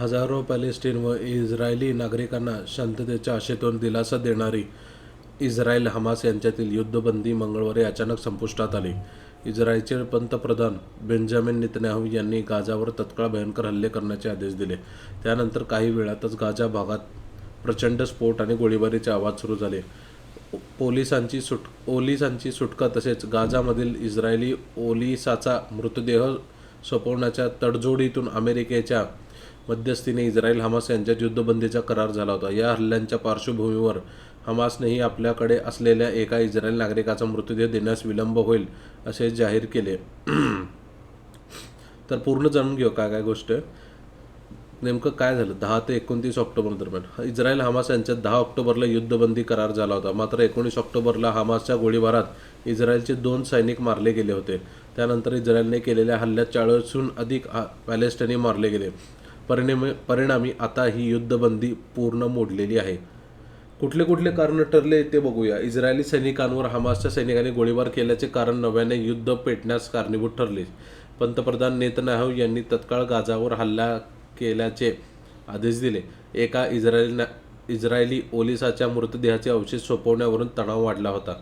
हजारो पॅलेस्टाईन व इस्रायली नागरिकांना शांततेच्या आशेतून दिलासा देणारी इस्रायल हमास यांच्यातील युद्धबंदी मंगळवारी अचानक संपुष्टात आली. इस्रायलचे पंतप्रधान बेंजामिन नेतन्याहू यांनी गाझावर तत्काळ भयंकर हल्ले करण्याचे आदेश दिले. त्यानंतर काही वेळातच गाझा भागात प्रचंड स्फोट आणि गोळीबाराचे आवाज सुरू झाले. पोलिसांची सुटका तसेच गाझामधील इस्रायली ओलिसाचा मृतदेह सोपवण्याच्या तडजोडीतून अमेरिकेच्या मध्यस्थीने इस्रायल हमास यांच्यात युद्धबंदीचा करार झाला होता. या हल्ल्यांच्या पार्श्वभूमीवर हमासनेही आपल्याकडे असलेल्या एका इस्रायल नागरिकाचा मृतदेह देण्यास विलंब होईल असे जाहीर केले. तर पूर्ण जाणून घेऊ काय गोष्ट नेमकं काय झालं. 10 ते 29 ऑक्टोबर दरम्यान इस्रायल हमास यांच्यात 10 ऑक्टोबरला युद्धबंदी करार झाला होता. मात्र 19 ऑक्टोबरला हमासच्या गोळीबारात इस्रायलचे 2 सैनिक मारले गेले होते. त्यानंतर इस्रायलने केलेल्या हल्ल्यात 40हून अधिक पॅलेस्टाईनी मारले गेले. परिणामी आता ही युद्धबंदी पूर्ण मोडलेली आहे. कुठले कारण ठरले ते बघूया. इस्रायली सैनिकांवर हमासच्या सैनिकांनी गोळीबार केल्याचे कारण नव्याने युद्ध पेटण्यास कारणीभूत ठरले. पंतप्रधान नेतन्याहू यांनी तत्काळ गाझावर हल्ला केल्याचे आदेश दिले. एका इस्रायली ओलिसाच्या मृतदेहाचे अवशेष सोपवण्यावरून तणाव वाढला होता.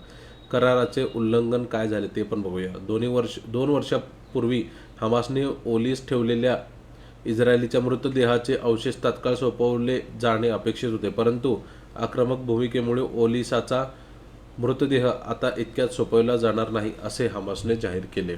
कराराचे उल्लंघन काय झाले ते पण बघूया. 2 वर्षापूर्वी हमासने ओलीस ठेवलेल्या इस्रायलीच्या मृतदेहाचे अवशेष तात्काळ सोपवले जाणे अपेक्षित होते, परंतु आक्रमक भूमिकेमुळे ओलिसाचा मृतदेह आता इतक्यात सोपवला जाणार नाही असे हमासने जाहीर केले.